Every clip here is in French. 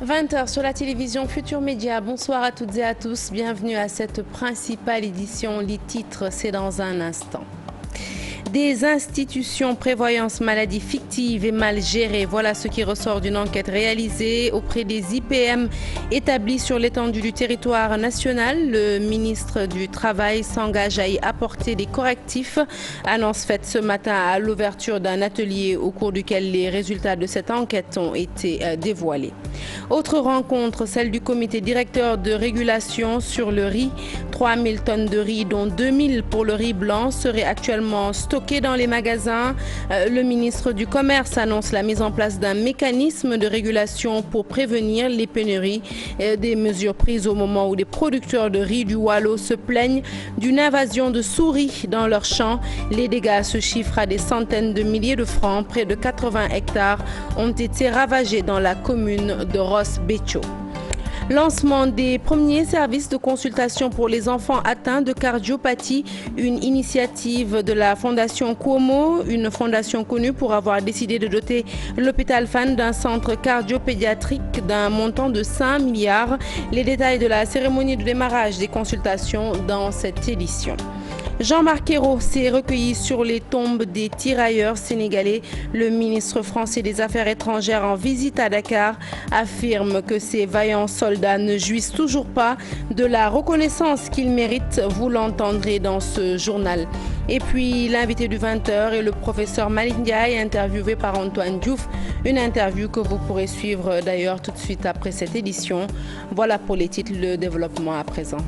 20h sur la télévision Futur Média. Bonsoir à toutes et à tous. Bienvenue à cette principale édition. Les titres, c'est dans un instant. Des institutions prévoyance maladie fictives et mal gérées. Voilà ce qui ressort d'une enquête réalisée auprès des IPM établis sur l'étendue du territoire national. Le ministre du Travail s'engage à y apporter des correctifs. Annonce faite ce matin à l'ouverture d'un atelier au cours duquel les résultats de cette enquête ont été dévoilés. Autre rencontre, celle du comité directeur de régulation sur le riz. 3000 tonnes de riz, dont 2000 pour le riz blanc, seraient actuellement stockées dans les magasins. Le ministre du Commerce annonce la mise en place d'un mécanisme de régulation pour prévenir les pénuries. Des mesures prises au moment où les producteurs de riz du Waalo se plaignent d'une invasion de souris dans leurs champs. Les dégâts se chiffrent à des centaines de milliers de francs. Près de 80 hectares ont été ravagés dans la commune de Ross Béthio. Lancement des premiers services de consultation pour les enfants atteints de cardiopathie, une initiative de la Fondation Cuomo, une fondation connue pour avoir décidé de doter l'hôpital Fann d'un centre cardiopédiatrique d'un montant de 5 milliards. Les détails de la cérémonie de démarrage des consultations dans cette édition. Jean-Marc Ayrault s'est recueilli sur les tombes des tirailleurs sénégalais. Le ministre français des Affaires étrangères en visite à Dakar affirme que ces vaillants soldats ne jouissent toujours pas de la reconnaissance qu'ils méritent. Vous l'entendrez dans ce journal. Et puis l'invité du 20h est le professeur Malick Ndiaye, interviewé par Antoine Diouf. Une interview que vous pourrez suivre d'ailleurs tout de suite après cette édition. Voilà pour les titres, le développement à présent.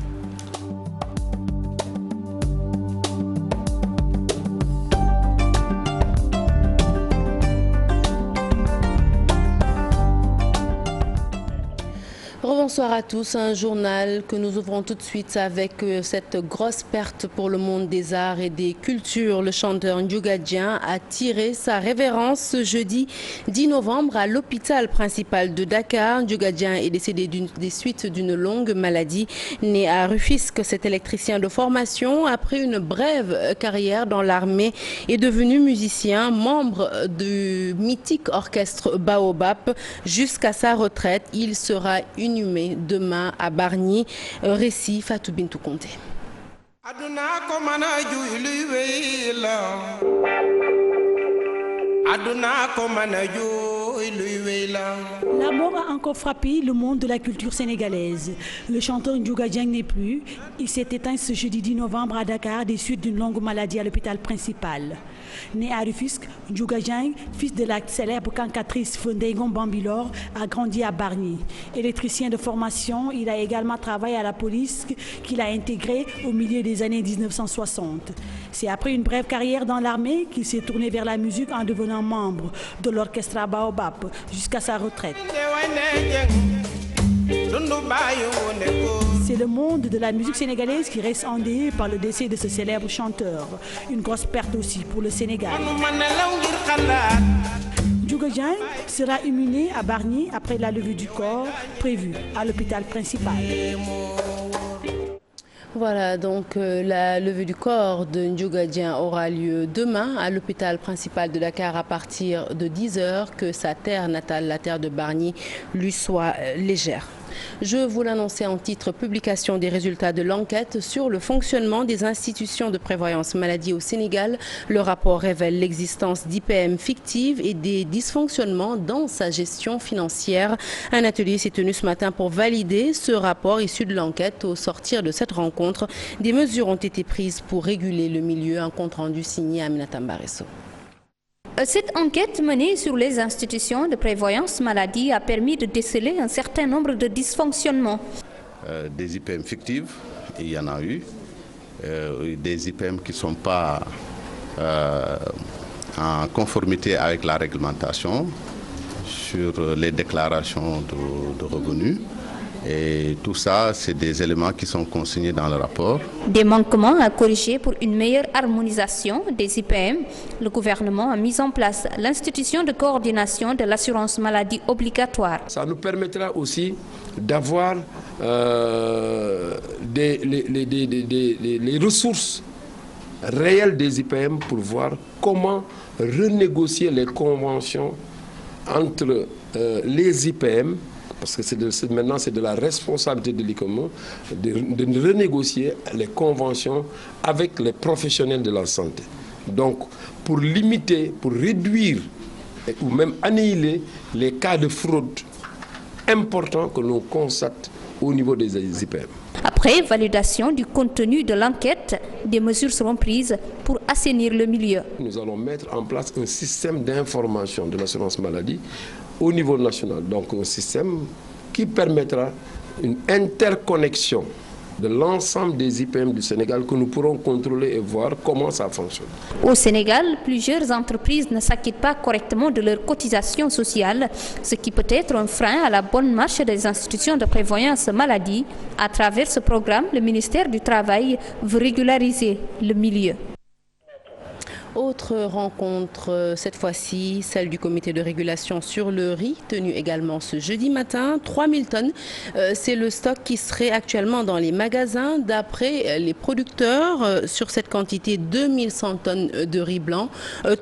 Bonsoir à tous, un journal que nous ouvrons tout de suite avec cette grosse perte pour le monde des arts et des cultures. Le chanteur Ndiouga Dieng a tiré sa révérence ce jeudi 10 novembre à l'hôpital principal de Dakar. Ndiouga Dieng est décédé des suites d'une longue maladie. Né à Rufisque, cet électricien de formation, après une brève carrière dans l'armée, est devenu musicien, membre du mythique orchestre Baobab. Jusqu'à sa retraite, il sera inhumé demain à Bargny. Récit Fatou Bintou Conté. La mort a encore frappé le monde de la culture sénégalaise. Le chanteur Ndiouga Dieng n'est plus. Il s'est éteint ce jeudi 10 novembre à Dakar des suites d'une longue maladie à l'hôpital principal. Né à Rufisque, Ndiouga Dieng, fils de la célèbre cantatrice Fondégon Bambilor, a grandi à Bargny. Électricien de formation, il a également travaillé à la police qu'il a intégrée au milieu des années 1960. C'est après une brève carrière dans l'armée qu'il s'est tourné vers la musique en devenant membre de l'orchestre Baobab jusqu'à sa retraite. C'est le monde de la musique sénégalaise qui reste endeuillé par le décès de ce célèbre chanteur. Une grosse perte aussi pour le Sénégal. Ndiouga Dieng sera inhumé à Bargny après la levée du corps prévue à l'hôpital principal. Voilà, donc la levée du corps de Ndiouga Dieng aura lieu demain à l'hôpital principal de Dakar à partir de 10h. Que sa terre natale, la terre de Bargny, lui soit légère. Je vous l'annonçais en titre, publication des résultats de l'enquête sur le fonctionnement des institutions de prévoyance maladie au Sénégal. Le rapport révèle l'existence d'IPM fictives et des dysfonctionnements dans sa gestion financière. Un atelier s'est tenu ce matin pour valider ce rapport issu de l'enquête. Au sortir de cette rencontre, des mesures ont été prises pour réguler le milieu. Un compte rendu signé Aminata Mbaresso. Cette enquête menée sur les institutions de prévoyance maladie a permis de déceler un certain nombre de dysfonctionnements. Des IPM fictives, il y en a eu. Des IPM qui ne sont pas en conformité avec la réglementation sur les déclarations de revenus. Et tout ça, c'est des éléments qui sont consignés dans le rapport. Des manquements à corriger pour une meilleure harmonisation des IPM. Le gouvernement a mis en place l'institution de coordination de l'assurance maladie obligatoire. Ça nous permettra aussi d'avoir les ressources réelles des IPM pour voir comment renégocier les conventions entre les IPM parce que maintenant c'est de la responsabilité de l'ICOM de renégocier les conventions avec les professionnels de la santé. Donc pour limiter, pour réduire ou même annihiler les cas de fraude importants que l'on constate au niveau des IPM. Après validation du contenu de l'enquête, des mesures seront prises pour assainir le milieu. Nous allons mettre en place un système d'information de l'assurance maladie au niveau national. Donc un système qui permettra une interconnexion de l'ensemble des IPM du Sénégal que nous pourrons contrôler et voir comment ça fonctionne. Au Sénégal, plusieurs entreprises ne s'acquittent pas correctement de leurs cotisations sociales, ce qui peut être un frein à la bonne marche des institutions de prévoyance maladie. À travers ce programme, le ministère du Travail veut régulariser le milieu. Autre rencontre, cette fois-ci, celle du comité de régulation sur le riz, tenue également ce jeudi matin. 3000 tonnes, c'est le stock qui serait actuellement dans les magasins. D'après les producteurs, sur cette quantité, 2100 tonnes de riz blanc.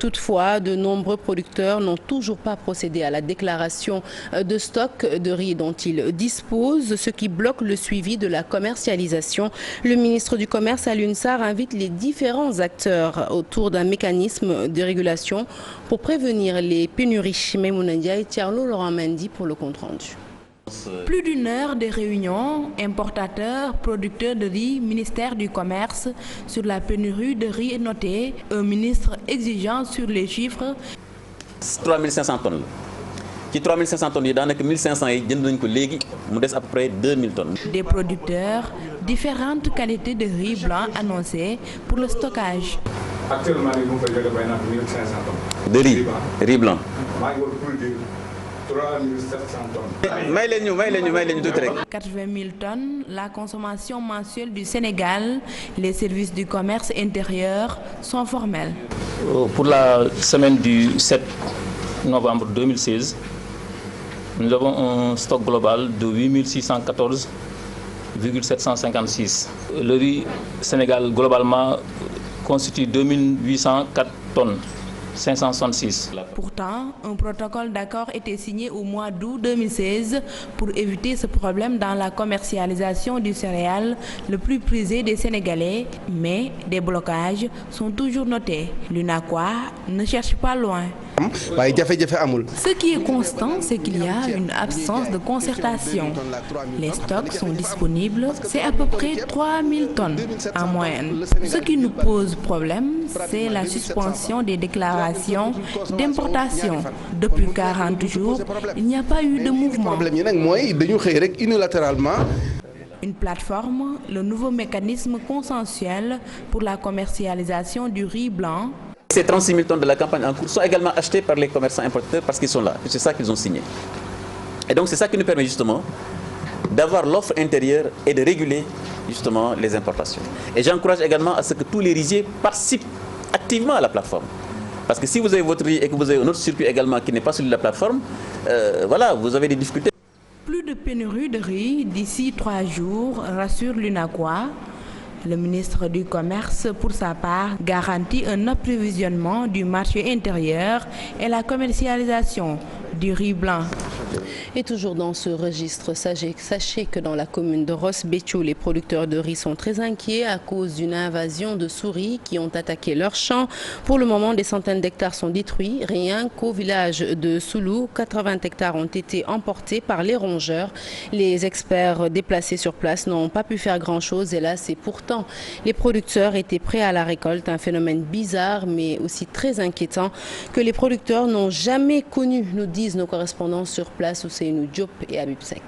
Toutefois, de nombreux producteurs n'ont toujours pas procédé à la déclaration de stock de riz dont ils disposent, ce qui bloque le suivi de la commercialisation. Le ministre du Commerce, Alioune Sarr, invite les différents acteurs autour d'un mécanisme de régulation pour prévenir les pénuries. Maïmouna Ndiaye, Thierno Laurent Mendy pour le compte-rendu. Plus d'une heure de réunion, importateurs, producteurs de riz, ministère du Commerce, sur la pénurie de riz notée, un ministre exigeant sur les chiffres. 3500 tonnes. Qui 3500 tonnes, il y a 1500 et à peu près 2000 tonnes. Des producteurs, différentes qualités de riz blanc annoncées pour le stockage. Actuellement, nous faisons 1500 tonnes. De riz blanc. 3700 tonnes. 80 000 tonnes, la consommation mensuelle du Sénégal, les services du commerce intérieur sont formels. Pour la semaine du 7 novembre 2016, nous avons un stock global de 8614,756. Le riz Sénégal globalement constitue 2804 tonnes. 566. Pourtant, un protocole d'accord était signé au mois d'août 2016 pour éviter ce problème dans la commercialisation du céréal le plus prisé des Sénégalais, mais des blocages sont toujours notés. L'UNACOIS ne cherche pas loin. Ce qui est constant, c'est qu'il y a une absence de concertation. Les stocks sont disponibles, c'est à peu près 3000 tonnes en moyenne. Ce qui nous pose problème, c'est la suspension des déclarations d'importation. Depuis 40 jours, il n'y a pas eu de mouvement. Une plateforme, le nouveau mécanisme consensuel pour la commercialisation du riz blanc. Ces 36 000 tonnes de la campagne en cours sont également achetées par les commerçants importateurs parce qu'ils sont là. C'est ça qu'ils ont signé. Et donc c'est ça qui nous permet justement d'avoir l'offre intérieure et de réguler justement les importations. Et j'encourage également à ce que tous les riziers participent activement à la plateforme. Parce que si vous avez votre riz et que vous avez un autre circuit également qui n'est pas celui de la plateforme, voilà, vous avez des difficultés. Plus de pénurie de riz d'ici 3 jours, rassure l'UNACOIS. Le ministre du Commerce, pour sa part, garantit un approvisionnement du marché intérieur et la commercialisation du riz blanc. Et toujours dans ce registre, sachez que dans la commune de Ross Béthio, les producteurs de riz sont très inquiets à cause d'une invasion de souris qui ont attaqué leurs champs. Pour le moment, des centaines d'hectares sont détruits. Rien qu'au village de Soulou, 80 hectares ont été emportés par les rongeurs. Les experts déplacés sur place n'ont pas pu faire grand-chose, hélas, et pourtant, les producteurs étaient prêts à la récolte. Un phénomène bizarre, mais aussi très inquiétant, que les producteurs n'ont jamais connu, nous disent nos correspondants sur place, Ousseynou Diop et Habib Sek.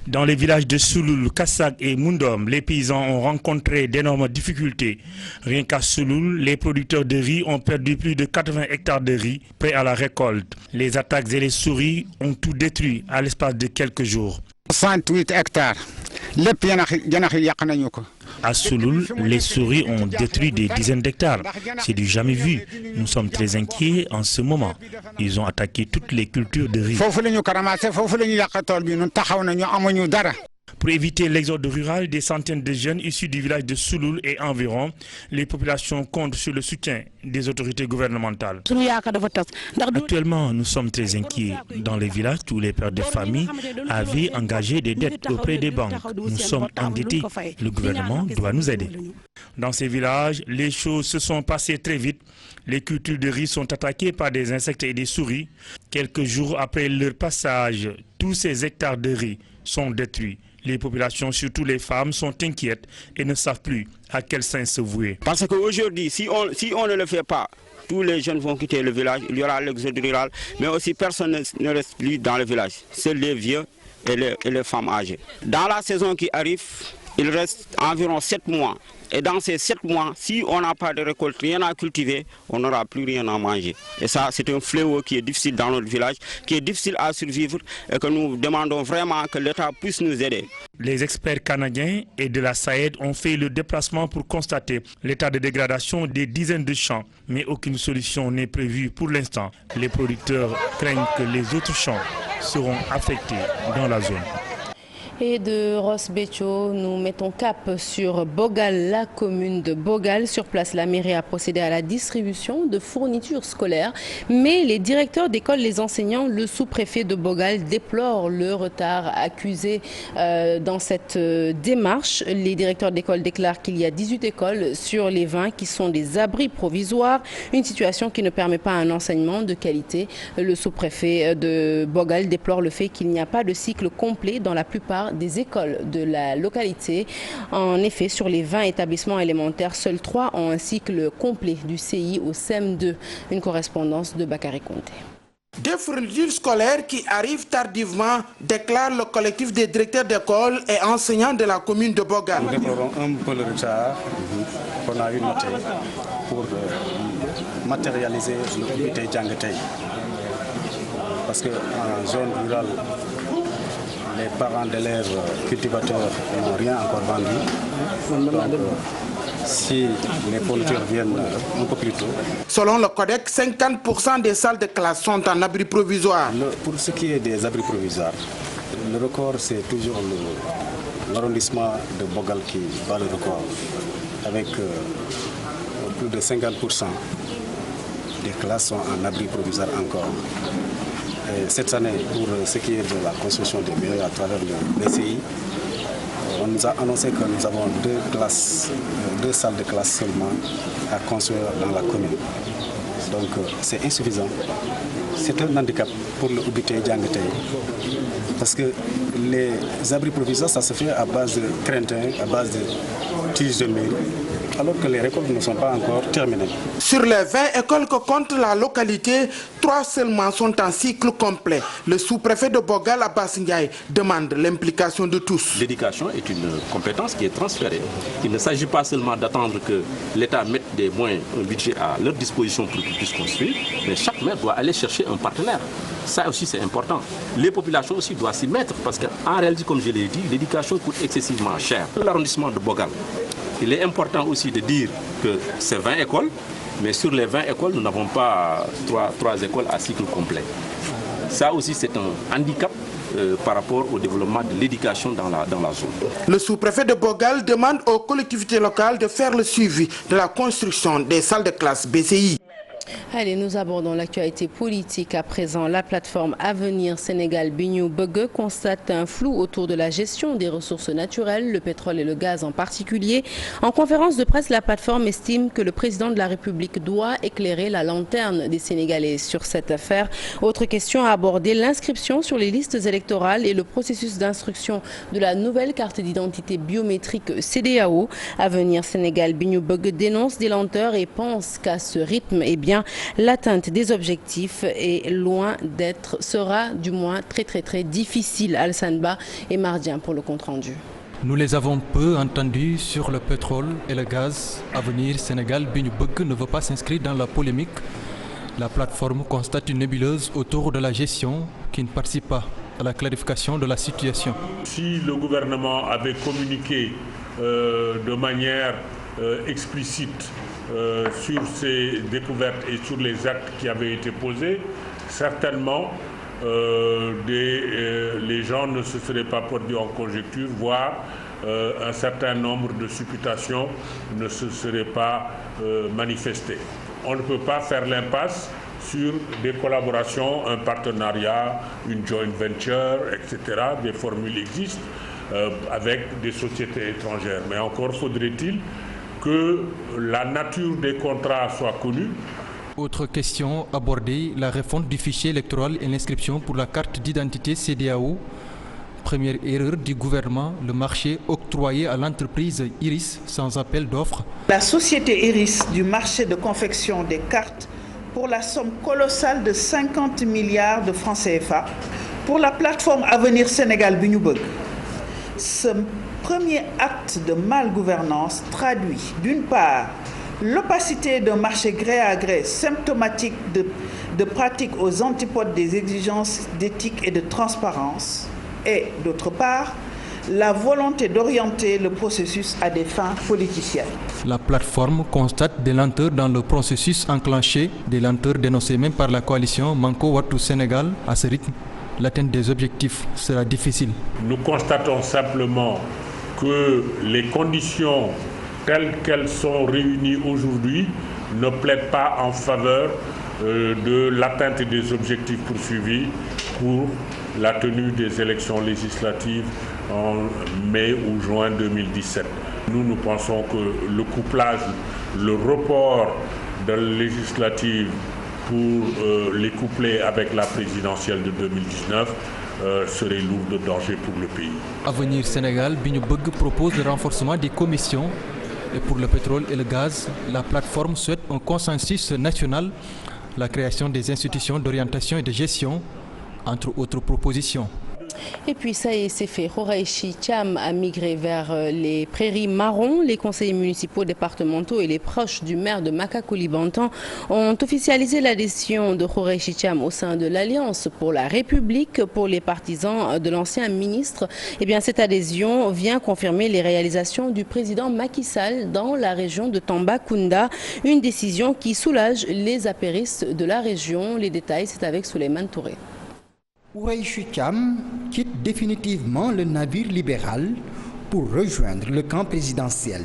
Dans les villages de Souloul, Kassak et Mundom, les paysans ont rencontré d'énormes difficultés. Rien qu'à Souloul, les producteurs de riz ont perdu plus de 80 hectares de riz prêts à la récolte. Les attaques et les souris ont tout détruit à l'espace de quelques jours. 108 hectares. À Souloul, les souris ont détruit des dizaines d'hectares. C'est du jamais vu. Nous sommes très inquiets en ce moment. Ils ont attaqué toutes les cultures de riz. Pour éviter l'exode rural des centaines de jeunes issus du village de Souloul et environ, les populations comptent sur le soutien des autorités gouvernementales. Actuellement, nous sommes très inquiets. Dans les villages, tous les pères de famille avaient engagé des dettes auprès des banques. Nous sommes endettés. Le gouvernement doit nous aider. Dans ces villages, les choses se sont passées très vite. Les cultures de riz sont attaquées par des insectes et des souris. Quelques jours après leur passage, tous ces hectares de riz sont détruits. Les populations, surtout les femmes, sont inquiètes et ne savent plus à quel saint se vouer. Parce qu'aujourd'hui, si on ne le fait pas, tous les jeunes vont quitter le village, il y aura l'exode rural, mais aussi personne ne reste plus dans le village. Seuls les vieux et les femmes âgées. Dans la saison qui arrive, il reste environ 7 mois. Et dans ces 7 mois, si on n'a pas de récolte, rien à cultiver, on n'aura plus rien à manger. Et ça, c'est un fléau qui est difficile dans notre village, qui est difficile à survivre et que nous demandons vraiment que l'État puisse nous aider. Les experts canadiens et de la SAED ont fait le déplacement pour constater l'état de dégradation des dizaines de champs. Mais aucune solution n'est prévue pour l'instant. Les producteurs craignent que les autres champs seront affectés dans la zone. Et de Ross Béthio, nous mettons cap sur Bogal, la commune de Bogal. Sur place, la mairie a procédé à la distribution de fournitures scolaires. Mais les directeurs d'école, les enseignants, le sous-préfet de Bogal déplorent le retard accusé dans cette démarche. Les directeurs d'école déclarent qu'il y a 18 écoles sur les 20 qui sont des abris provisoires. Une situation qui ne permet pas un enseignement de qualité. Le sous-préfet de Bogal déplore le fait qu'il n'y a pas de cycle complet dans la plupart des écoles de la localité. En effet, sur les 20 établissements élémentaires, seuls 3 ont un cycle complet du CI au CM2. Une correspondance de Bakary Conté. Des fournitures scolaires qui arrivent tardivement, déclare le collectif des directeurs d'école et enseignants de la commune de Bogal. Nous déplorons un peu le retard qu'on a eu noté pour matérialiser le Ubité Djangatei. Parce qu'en zone rurale, les parents d'élèves cultivateurs n'ont rien encore vendu. Donc, si les fournitures viennent un peu plus tôt. Selon le Codex, 50% des salles de classe sont en abri provisoire. Pour ce qui est des abris provisoires, le record, c'est toujours l'arrondissement de Bogal qui bat le record, avec plus de 50% des classes sont en abri provisoire encore. Et cette année, pour ce qui est de la construction des murs à travers le BCI, on nous a annoncé que nous avons 2 salles de classe seulement à construire dans la commune. Donc c'est insuffisant. C'est un handicap pour le Ubité Djangatei. Parce que les abris provisoires, ça se fait à base de crintin, à base de tiges de mur, alors que les récoltes ne sont pas encore terminées. Sur les 20 écoles que compte la localité, 3 seulement sont en cycle complet. Le sous-préfet de Bogal, Abbas Ndiaye, demande l'implication de tous. L'éducation est une compétence qui est transférée. Il ne s'agit pas seulement d'attendre que l'État mette des moyens, un budget à leur disposition pour qu'ils puissent construire, mais chaque maire doit aller chercher un partenaire. Ça aussi c'est important. Les populations aussi doivent s'y mettre parce qu'en réalité, comme je l'ai dit, l'éducation coûte excessivement cher. L'arrondissement de Bogal, il est important aussi de dire que c'est 20 écoles, mais sur les 20 écoles, nous n'avons pas 3 écoles à cycle complet. Ça aussi, c'est un handicap par rapport au développement de l'éducation dans la zone. Le sous-préfet de Bogal demande aux collectivités locales de faire le suivi de la construction des salles de classe BCI. Allez, nous abordons l'actualité politique à présent. La plateforme Avenir Sénégal Bignou Begue constate un flou autour de la gestion des ressources naturelles, le pétrole et le gaz en particulier. En conférence de presse, la plateforme estime que le président de la République doit éclairer la lanterne des Sénégalais sur cette affaire. Autre question à aborder, l'inscription sur les listes électorales et le processus d'instruction de la nouvelle carte d'identité biométrique CEDEAO. Avenir Sénégal Bignou Begue dénonce des lenteurs et pense qu'à ce rythme, eh bien, l'atteinte des objectifs est loin d'être, sera du moins très difficile. Alassane Ba et Mardien pour le compte-rendu. Nous les avons peu entendus sur le pétrole et le gaz. Avenir Sénégal Bignou Begue ne veut pas s'inscrire dans la polémique. La plateforme constate une nébuleuse autour de la gestion qui ne participe pas à la clarification de la situation. Si le gouvernement avait communiqué de manière explicite sur ces découvertes et sur les actes qui avaient été posés, certainement les gens ne se seraient pas perdus en conjecture, voire un certain nombre de supputations ne se seraient pas manifestées. On ne peut pas faire l'impasse sur des collaborations, un partenariat, une joint venture, etc. Des formules existent avec des sociétés étrangères. Mais encore faudrait-il que la nature des contrats soit connue. Autre question abordée, la refonte du fichier électoral et l'inscription pour la carte d'identité CEDEAO. Première erreur du gouvernement, le marché octroyé à l'entreprise Iris sans appel d'offres. La société Iris du marché de confection des cartes pour la somme colossale de 50 milliards de francs CFA pour la plateforme Avenir Sénégal Bignubug. Ce premier acte de malgouvernance traduit d'une part l'opacité d'un marché gré à gré symptomatique de pratiques aux antipodes des exigences d'éthique et de transparence et d'autre part la volonté d'orienter le processus à des fins politiciennes. La plateforme constate des lenteurs dans le processus enclenché, des lenteurs dénoncées même par la coalition Manko Wattu Sénégal. À ce rythme, l'atteinte des objectifs sera difficile. Nous constatons simplement que les conditions telles qu'elles sont réunies aujourd'hui ne plaident pas en faveur de l'atteinte des objectifs poursuivis pour la tenue des élections législatives en mai ou juin 2017. Nous pensons que le couplage, le report de la législative pour les coupler avec la présidentielle de 2019 serait lourd de danger pour le pays. Avenir Sénégal, Bignubug propose le renforcement des commissions. Et pour le pétrole et le gaz, la plateforme souhaite un consensus national, la création des institutions d'orientation et de gestion, entre autres propositions. Et puis ça y est, c'est fait. Khouraïchi Thiam a migré vers les prairies marron. Les conseillers municipaux, départementaux et les proches du maire de Maka-Koulibantang ont officialisé l'adhésion de Khouraïchi Thiam au sein de l'Alliance pour la République. Pour les partisans de l'ancien ministre, eh bien, cette adhésion vient confirmer les réalisations du président Macky Sall dans la région de Tambacounda. Une décision qui soulage les apéristes de la région. Les détails, c'est avec Souleymane Touré. Khouraïchi Thiam quitte définitivement le navire libéral pour rejoindre le camp présidentiel.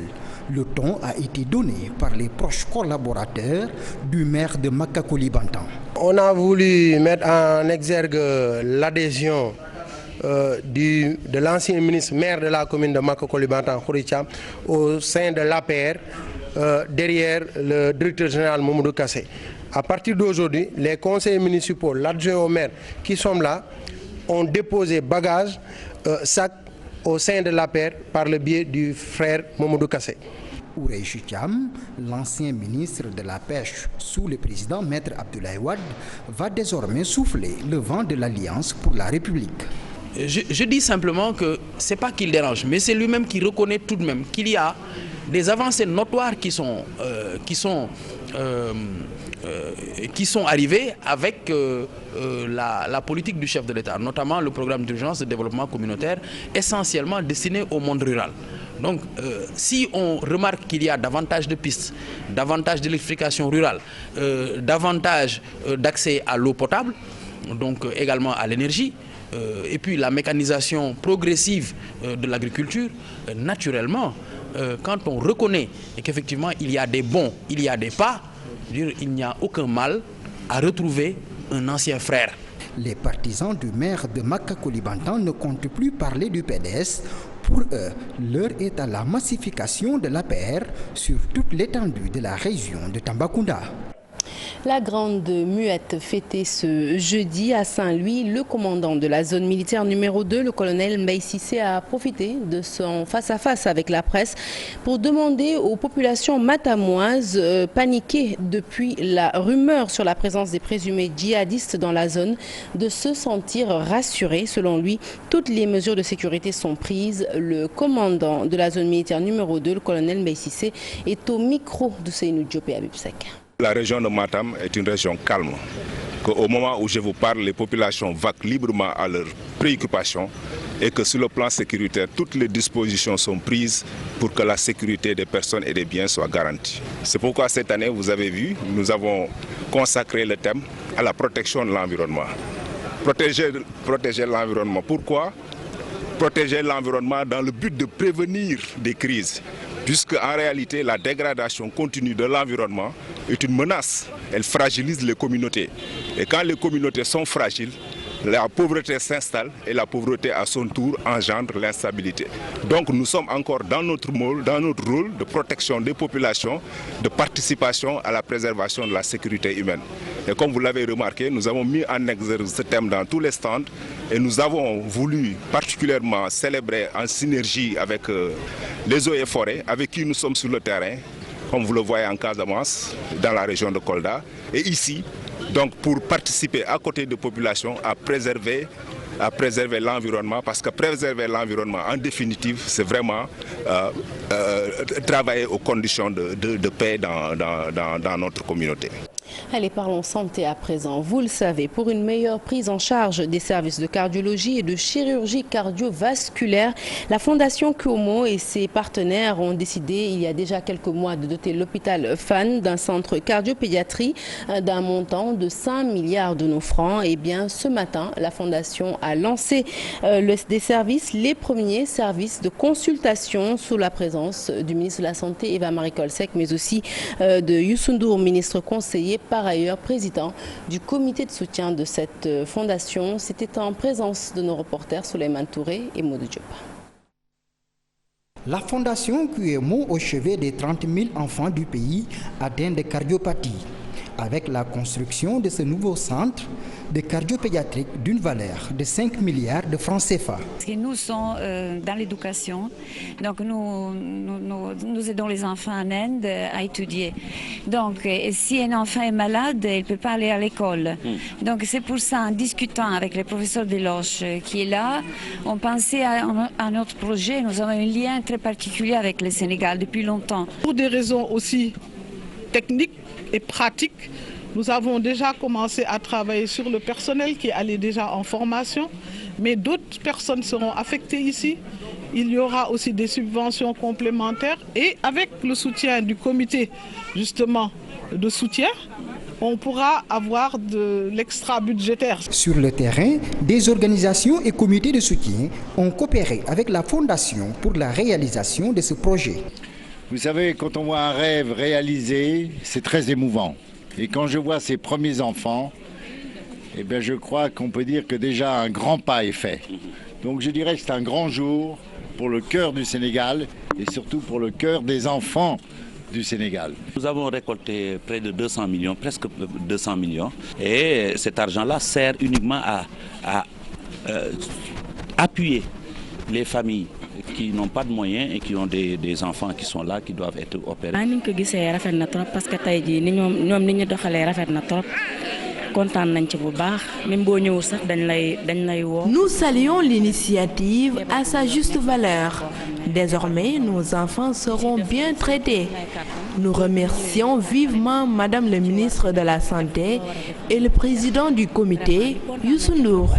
Le ton a été donné par les proches collaborateurs du maire de Maka-Koulibantang. On a voulu mettre en exergue l'adhésion de l'ancien ministre maire de la commune de Maka-Koulibantang, Khouraïchi Thiam, au sein de l'APR, derrière le directeur général Mamadou Kassé. À partir d'aujourd'hui, les conseillers municipaux, l'adjoint au maire qui sont là, ont déposé bagages, sacs au sein de l'APR par le biais du frère Mamadou Kassé. Khouraïchi Thiam, l'ancien ministre de la Pêche sous le président Maître Abdoulaye Wade, va désormais souffler le vent de l'Alliance pour la République. Je dis simplement que ce n'est pas qu'il dérange, mais c'est lui-même qui reconnaît tout de même qu'il y a des avancées notoires qui sont arrivées avec la politique du chef de l'État, notamment le programme d'urgence de développement communautaire, essentiellement destiné au monde rural. Donc, si on remarque qu'il y a davantage de pistes, davantage d'électrification rurale, davantage d'accès à l'eau potable, donc également à l'énergie, et puis la mécanisation progressive de l'agriculture, naturellement, quand on reconnaît qu'effectivement il y a des bons, il y a des pas, il n'y a aucun mal à retrouver un ancien frère. Les partisans du maire de Maka-Koulibantang ne comptent plus parler du PDS. Pour eux, l'heure est à la massification de l'APR sur toute l'étendue de la région de Tambacounda. La Grande Muette fêtait ce jeudi à Saint-Louis. Le commandant de la zone militaire numéro 2, le colonel Mbaye Cissé, a profité de son face-à-face avec la presse pour demander aux populations matamoises paniquées depuis la rumeur sur la présence des présumés djihadistes dans la zone de se sentir rassurées. Selon lui, toutes les mesures de sécurité sont prises. Le commandant de la zone militaire numéro 2, le colonel Mbaye Cissé, est au micro de Seynou Diop et Habib Seck. La région de Matam est une région calme. Au moment où je vous parle, les populations vaquent librement à leurs préoccupations et que sur le plan sécuritaire, toutes les dispositions sont prises pour que la sécurité des personnes et des biens soit garantie. C'est pourquoi cette année, vous avez vu, nous avons consacré le thème à la protection de l'environnement. protéger l'environnement. Pourquoi? Protéger l'environnement dans le but de prévenir des crises, puisque en réalité la dégradation continue de l'environnement est une menace. Elle fragilise les communautés. Et quand les communautés sont fragiles, la pauvreté s'installe et la pauvreté à son tour engendre l'instabilité. Donc nous sommes encore dans notre rôle de protection des populations, de participation à la préservation de la sécurité humaine. Et comme vous l'avez remarqué, nous avons mis en exergue ce thème dans tous les stands et nous avons voulu particulièrement célébrer en synergie avec les eaux et forêts, avec qui nous sommes sur le terrain, comme vous le voyez en Casamance, dans la région de Kolda, et ici, donc pour participer à côté des populations à préserver l'environnement, parce que préserver l'environnement en définitive c'est vraiment travailler aux conditions de paix dans notre communauté. Allez, parlons santé à présent. Vous le savez, pour une meilleure prise en charge des services de cardiologie et de chirurgie cardiovasculaire, la Fondation Cuomo et ses partenaires ont décidé il y a déjà quelques mois de doter l'hôpital Fann d'un centre cardiopédiatrie d'un montant de 5 milliards de nos francs. Et bien, ce matin, la Fondation a lancé des services, les premiers services de consultation sous la présence du ministre de la Santé, Eva-Marie Coll Seck, mais aussi de Youssou Ndour, ministre conseiller, par ailleurs président du comité de soutien de cette fondation. C'était en présence de nos reporters Souleymane Touré et Modou Diop. La fondation Cuomo, au chevet des 30 000 enfants du pays atteints de cardiopathie, avec la construction de ce nouveau centre de cardiopédiatrie d'une valeur de 5 milliards de francs CFA. Parce que nous sommes dans l'éducation, donc nous aidons les enfants en Inde à étudier. Donc si un enfant est malade, il ne peut pas aller à l'école. Donc c'est pour ça, en discutant avec le professeur Deloche qui est là, on pensait à notre projet. Nous avons un lien très particulier avec le Sénégal depuis longtemps. Pour des raisons aussi techniques et pratiques, nous avons déjà commencé à travailler sur le personnel qui est allé déjà en formation, mais d'autres personnes seront affectées ici. Il y aura aussi des subventions complémentaires et avec le soutien du comité justement de soutien, on pourra avoir de l'extra budgétaire. Sur le terrain, des organisations et comités de soutien ont coopéré avec la Fondation pour la réalisation de ce projet. Vous savez, quand on voit un rêve réalisé, c'est très émouvant. Et quand je vois ces premiers enfants, eh bien, je crois qu'on peut dire que déjà un grand pas est fait. Donc je dirais que c'est un grand jour pour le cœur du Sénégal et surtout pour le cœur des enfants du Sénégal. Nous avons récolté près de 200 millions, presque 200 millions. Et cet argent-là sert uniquement à appuyer les familles qui n'ont pas de moyens et qui ont des enfants qui sont là, qui doivent être opérés. Nous saluons l'initiative à sa juste valeur. Désormais, nos enfants seront bien traités. Nous remercions vivement Madame le ministre de la Santé et le président du comité, Youssou Ndour.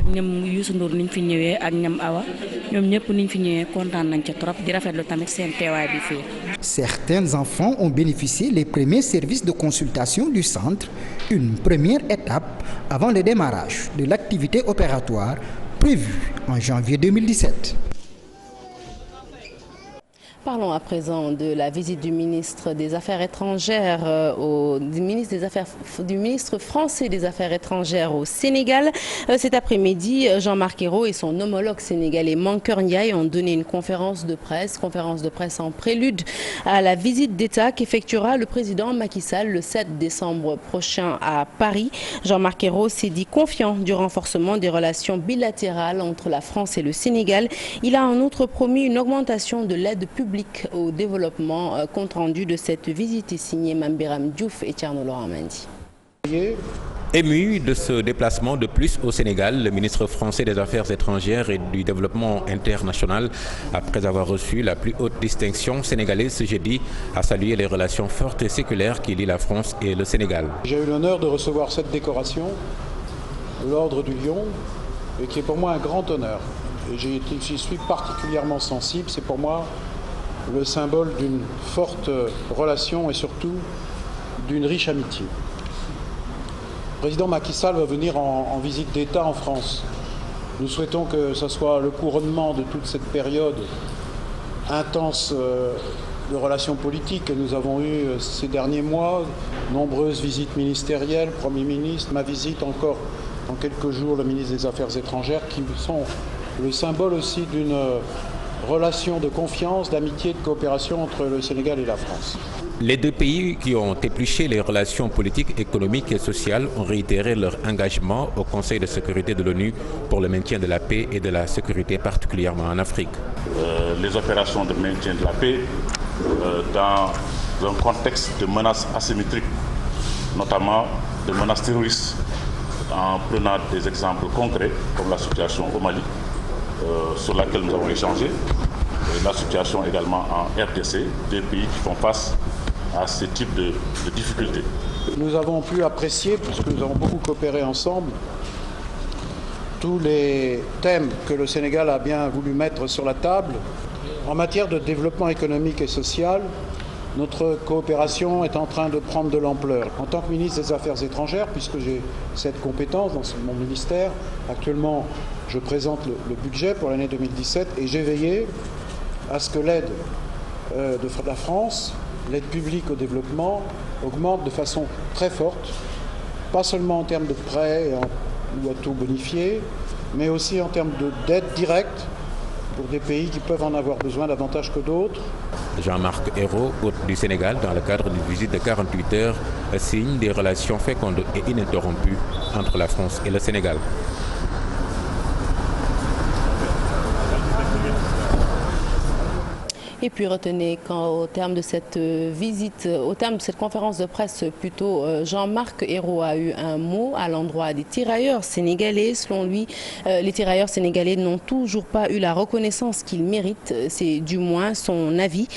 Certains enfants ont bénéficié des premiers services de consultation du centre, une première étape avant le démarrage de l'activité opératoire prévue en janvier 2017. Parlons à présent de la visite du ministre des Affaires étrangères, du ministre français des Affaires étrangères au Sénégal. Cet après-midi, Jean-Marc Ayrault et son homologue sénégalais Mankeur Ndiaye ont donné une conférence de presse en prélude à la visite d'État qu'effectuera le président Macky Sall le 7 décembre prochain à Paris. Jean-Marc Ayrault s'est dit confiant du renforcement des relations bilatérales entre la France et le Sénégal. Il a en outre promis une augmentation de l'aide publique au développement. Compte rendu de cette visite est signé Mambiram Diouf et Thierno Laurent Mendy. Ému de ce déplacement de plus au Sénégal, le ministre français des Affaires étrangères et du Développement international, après avoir reçu la plus haute distinction sénégalaise ce jeudi, a salué les relations fortes et séculaires qui lient la France et le Sénégal. J'ai eu l'honneur de recevoir cette décoration, l'Ordre du Lion, et qui est pour moi un grand honneur. J'y suis particulièrement sensible, c'est pour moi le symbole d'une forte relation et surtout d'une riche amitié. Le président Macky Sall va venir en visite d'État en France. Nous souhaitons que ce soit le couronnement de toute cette période intense de relations politiques que nous avons eues ces derniers mois, nombreuses visites ministérielles, Premier ministre, ma visite encore dans quelques jours, le ministre des Affaires étrangères, qui sont le symbole aussi d'une relation de confiance, d'amitié et de coopération entre le Sénégal et la France. Les deux pays qui ont épluché les relations politiques, économiques et sociales ont réitéré leur engagement au Conseil de sécurité de l'ONU pour le maintien de la paix et de la sécurité, particulièrement en Afrique. Les opérations de maintien de la paix dans un contexte de menaces asymétriques, notamment de menaces terroristes, en prenant des exemples concrets comme la situation au Mali, sur laquelle nous avons échangé, et la situation également en RDC, des pays qui font face à ce type de difficultés. Nous avons pu apprécier, puisque nous avons beaucoup coopéré ensemble, tous les thèmes que le Sénégal a bien voulu mettre sur la table. En matière de développement économique et social, notre coopération est en train de prendre de l'ampleur. En tant que ministre des Affaires étrangères, puisque j'ai cette compétence dans mon ministère, actuellement je présente le budget pour l'année 2017 et j'ai veillé à ce que l'aide de la France, l'aide publique au développement, augmente de façon très forte, pas seulement en termes de prêts ou à taux bonifiés, mais aussi en termes d'aide directe pour des pays qui peuvent en avoir besoin davantage que d'autres. Jean-Marc Ayrault, hôte du Sénégal, dans le cadre d'une visite de 48 heures, signe des relations fécondes et ininterrompues entre la France et le Sénégal. Et puis retenez qu'au terme de cette visite, au terme de cette conférence de presse plutôt, Jean-Marc Ayrault a eu un mot à l'endroit des tirailleurs sénégalais. Selon lui, les tirailleurs sénégalais n'ont toujours pas eu la reconnaissance qu'ils méritent. C'est du moins son avis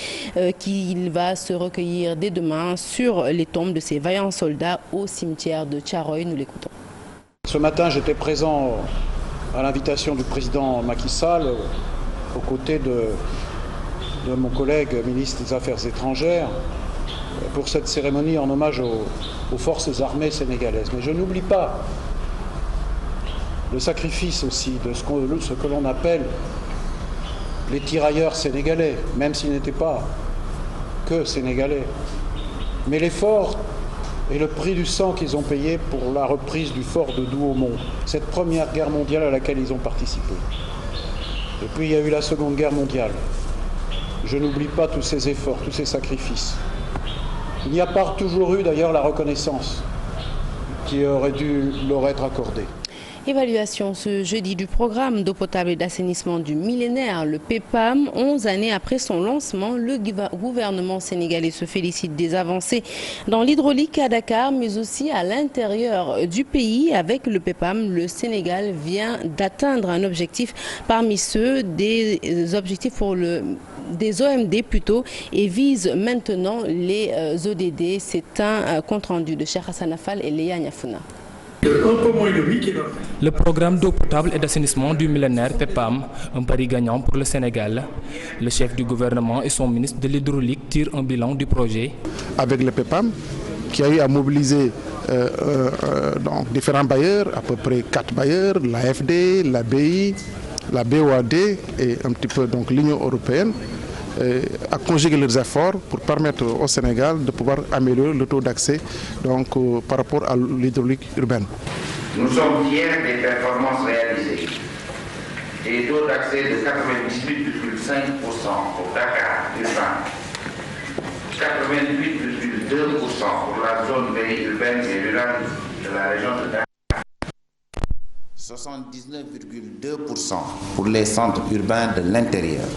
qu'il va se recueillir dès demain sur les tombes de ces vaillants soldats au cimetière de Thiaroye. Nous l'écoutons. Ce matin, j'étais présent à l'invitation du président Macky Sall aux côtés de mon collègue ministre des Affaires étrangères pour cette cérémonie en hommage aux forces armées sénégalaises. Mais je n'oublie pas le sacrifice aussi de ce que l'on appelle les tirailleurs sénégalais, même s'ils n'étaient pas que sénégalais. Mais l'effort et le prix du sang qu'ils ont payé pour la reprise du fort de Douaumont, cette première guerre mondiale à laquelle ils ont participé. Et puis il y a eu la Seconde Guerre mondiale. Je n'oublie pas tous ces efforts, tous ces sacrifices. Il n'y a pas toujours eu d'ailleurs la reconnaissance qui aurait dû leur être accordée. Évaluation ce jeudi du programme d'eau potable et d'assainissement du millénaire, le PEPAM. 11 années après son lancement, le gouvernement sénégalais se félicite des avancées dans l'hydraulique à Dakar, mais aussi à l'intérieur du pays. Avec le PEPAM, le Sénégal vient d'atteindre un objectif parmi ceux des objectifs pour des OMD plutôt, et vise maintenant les ODD. C'est un compte-rendu de Cheikh Hassan Affal et Léa Niafouna. Le programme d'eau potable et d'assainissement du millénaire PEPAM, un pari gagnant pour le Sénégal. Le chef du gouvernement et son ministre de l'hydraulique tirent un bilan du projet. Avec le PEPAM, qui a eu à mobiliser donc différents bailleurs, à peu près 4 bailleurs, l'AFD, la BI, la BOAD et un petit peu donc l'Union européenne, à conjuguer leurs efforts pour permettre au Sénégal de pouvoir améliorer le taux d'accès donc par rapport à l'hydraulique urbaine. Nous sommes fiers des performances réalisées. Des taux d'accès de 98,5% pour Dakar urbain, 88,2% pour la zone périurbaine et rurale de la région de Dakar, 79,2% pour les centres urbains de l'intérieur.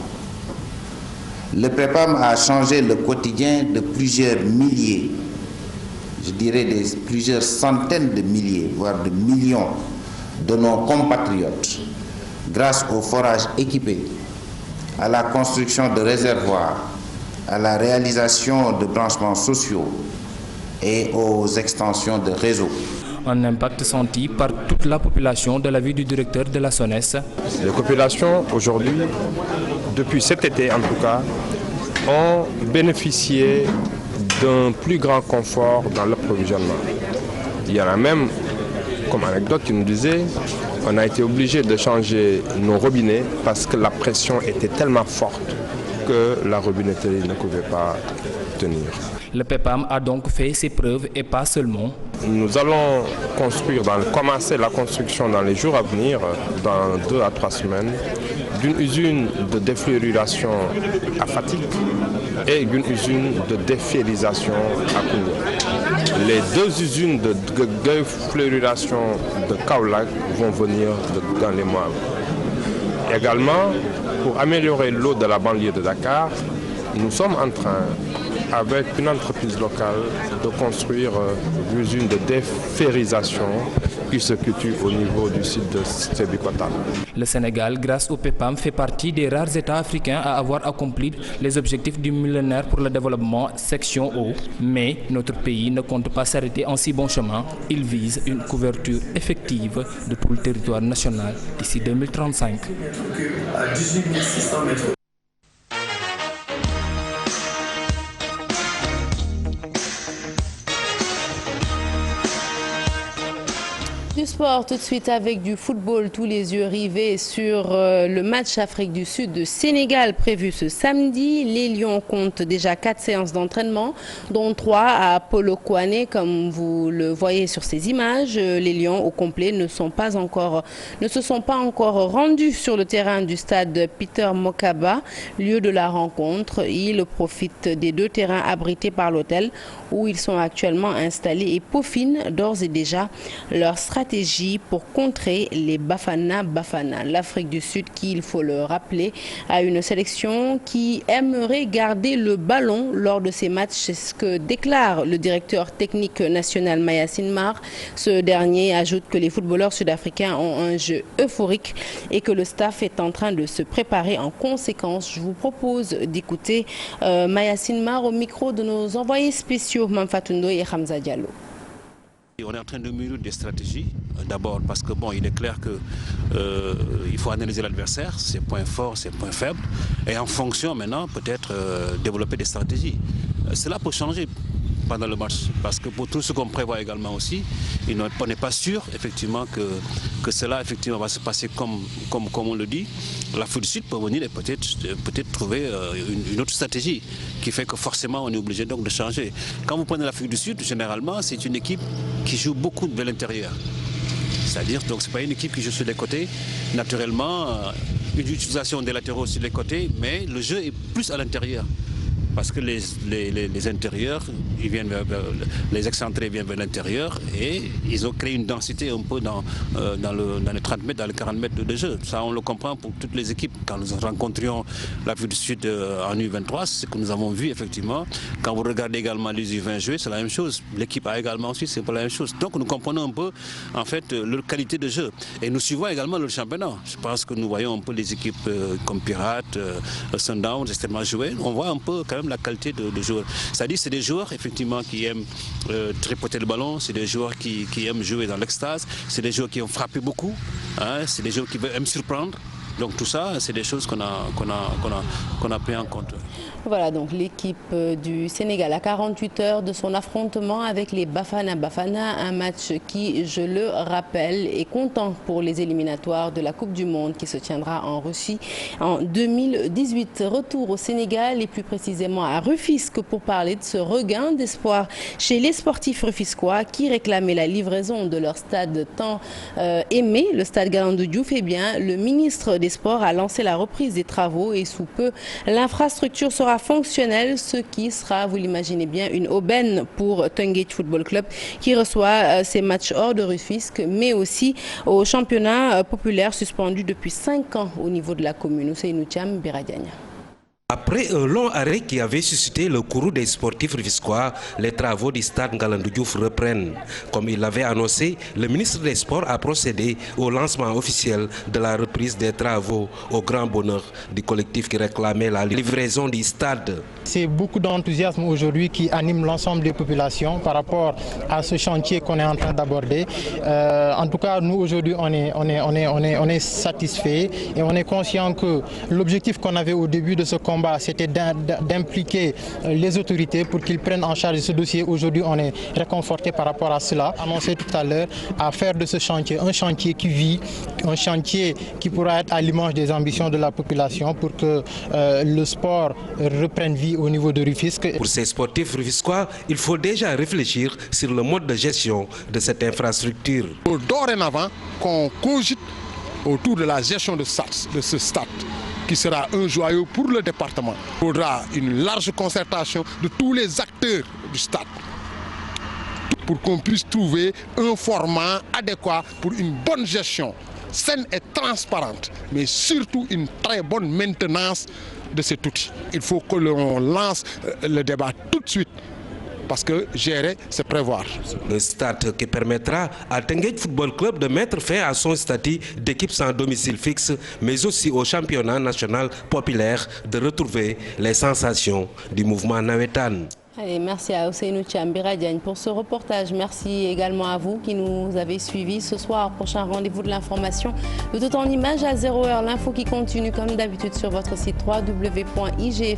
Le PEPAM a changé le quotidien de plusieurs milliers, je dirais plusieurs centaines de milliers, voire de millions de nos compatriotes, grâce aux forages équipés, à la construction de réservoirs, à la réalisation de branchements sociaux et aux extensions de réseaux. Un impact senti par toute la population de l'avis du directeur de la SONES. Les populations aujourd'hui, depuis cet été en tout cas, ont bénéficié d'un plus grand confort dans l'approvisionnement. Il y en a même comme anecdote qui nous disait on a été obligé de changer nos robinets parce que la pression était tellement forte que la robinetterie ne pouvait pas tenir. Le PEPAM a donc fait ses preuves et pas seulement. Nous allons commencer la construction dans les jours à venir, dans 2 à 3 semaines, d'une usine de défluorisation à Fatick et d'une usine de défluorisation à Koungheul. Les 2 usines de défluorisation de Kaolack vont venir dans les mois. Également, pour améliorer l'eau de la banlieue de Dakar, nous sommes en train, avec une entreprise locale, de construire une usine de déferrisation qui se situe au niveau du site de Sébikotane. Le Sénégal, grâce au PEPAM, fait partie des rares États africains à avoir accompli les objectifs du millénaire pour le développement section eau. Mais notre pays ne compte pas s'arrêter en si bon chemin. Il vise une couverture effective de tout le territoire national d'ici 2035. À 18 600 mètres. Du sport tout de suite avec du football, tous les yeux rivés sur le match Afrique du Sud de Sénégal prévu ce samedi. Les Lions comptent déjà 4 séances d'entraînement, dont 3 à Polokwane, comme vous le voyez sur ces images. Les Lions au complet ne se sont pas encore rendus sur le terrain du stade Peter Mokaba, lieu de la rencontre. Ils profitent des 2 terrains abrités par l'hôtel où ils sont actuellement installés et peaufinent d'ores et déjà leur stratégie pour contrer les Bafana. L'Afrique du Sud qui, il faut le rappeler, a une sélection qui aimerait garder le ballon lors de ces matchs. C'est ce que déclare le directeur technique national Mayacine Mar. Ce dernier ajoute que les footballeurs sud-africains ont un jeu euphorique et que le staff est en train de se préparer en conséquence. Je vous propose d'écouter Mayacine Mar au micro de nos envoyés spéciaux Mamfatundo et Hamza Diallo. On est en train de mûrir des stratégies, d'abord parce que il est clair que il faut analyser l'adversaire, ses points forts, ses points faibles, et en fonction maintenant peut-être développer des stratégies. Cela peut changer pendant le match, parce que pour tout ce qu'on prévoit également aussi, on n'est pas sûr effectivement que cela effectivement va se passer comme on le dit. L'Afrique du Sud peut venir et peut-être trouver une autre stratégie qui fait que forcément on est obligé donc de changer. Quand vous prenez l'Afrique du Sud, généralement c'est une équipe qui joue beaucoup de l'intérieur. C'est-à-dire donc c'est pas une équipe qui joue sur les côtés. Naturellement, une utilisation des latéraux sur les côtés, mais le jeu est plus à l'intérieur. Parce que les intérieurs, les excentrés viennent vers l'intérieur et ils ont créé une densité un peu dans les 30 mètres, dans les 40 mètres de jeu. Ça, on le comprend pour toutes les équipes. Quand nous rencontrions l'Afrique du Sud en U23, c'est ce que nous avons vu effectivement. Quand vous regardez également les U20 jouer, c'est la même chose. L'équipe A également aussi, c'est pas la même chose. Donc nous comprenons un peu en fait leur qualité de jeu. Et nous suivons également le championnat. Je pense que nous voyons un peu les équipes comme Pirates, Sundowns, extrêmement jouées. On voit un peu quand même la qualité de joueurs. C'est-à-dire c'est des joueurs effectivement qui aiment tripoter le ballon, c'est des joueurs qui aiment jouer dans l'extase, c'est des joueurs qui ont frappé beaucoup, hein, c'est des joueurs qui aiment surprendre. Donc tout ça, c'est des choses qu'on a pris en compte. Voilà donc l'équipe du Sénégal à 48 heures de son affrontement avec les Bafana. Un match qui, je le rappelle, est comptant pour les éliminatoires de la Coupe du Monde qui se tiendra en Russie en 2018. Retour au Sénégal et plus précisément à Rufisque pour parler de ce regain d'espoir chez les sportifs rufisquois qui réclamaient la livraison de leur stade tant aimé, le stade Galandou Diouf. Eh bien, le ministre des Sports a lancé la reprise des travaux et sous peu, l'infrastructure sera fonctionnelle, ce qui sera, vous l'imaginez bien, une aubaine pour Teungueth Football Club qui reçoit ses matchs hors de Rufisque, mais aussi au championnat populaire suspendu depuis 5 ans au niveau de la commune. Ousseynou Thiam, Biradiania. Après un long arrêt qui avait suscité le courroux des sportifs rufisquois, les travaux du stade Ngalandou Diouf reprennent. Comme il l'avait annoncé, le ministre des Sports a procédé au lancement officiel de la reprise des travaux au grand bonheur du collectif qui réclamait la livraison du stade. C'est beaucoup d'enthousiasme aujourd'hui qui anime l'ensemble des populations par rapport à ce chantier qu'on est en train d'aborder. En tout cas, nous aujourd'hui, on est satisfait et on est conscient que l'objectif qu'on avait au début de ce combat combat, c'était d'impliquer les autorités pour qu'ils prennent en charge ce dossier. Aujourd'hui, on est réconforté par rapport à cela. Annoncé tout à l'heure, à faire de ce chantier un chantier qui vit, un chantier qui pourra être à l'image des ambitions de la population pour que le sport reprenne vie au niveau de Rufisque. Pour ces sportifs rufisquois, il faut déjà réfléchir sur le mode de gestion de cette infrastructure. Dorénavant, qu'on cogite autour de la gestion de ce stade, qui sera un joyau pour le département. Il faudra une large concertation de tous les acteurs du stade pour qu'on puisse trouver un format adéquat pour une bonne gestion, saine et transparente, mais surtout une très bonne maintenance de cet outil. Il faut que l'on lance le débat tout de suite, parce que gérer, c'est prévoir. Le stade qui permettra à Teungueth Football Club de mettre fin à son statut d'équipe sans domicile fixe, mais aussi au championnat national populaire de retrouver les sensations du mouvement navétane. Allez, merci à Ousseynou Thiam-Bira Diagne pour ce reportage. Merci également à vous qui nous avez suivis ce soir. Prochain rendez-vous de l'information de tout en images à 0h. L'info qui continue comme d'habitude sur votre site www.igfm.sn.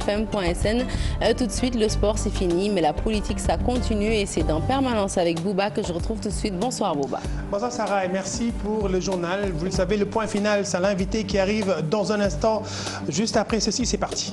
Tout de suite, le sport c'est fini, mais la politique ça continue et c'est en permanence avec Bouba que je retrouve tout de suite. Bonsoir Bouba. Bonsoir Sarah et merci pour le journal. Vous le savez, le point final, c'est l'invité qui arrive dans un instant. Juste après ceci, c'est parti.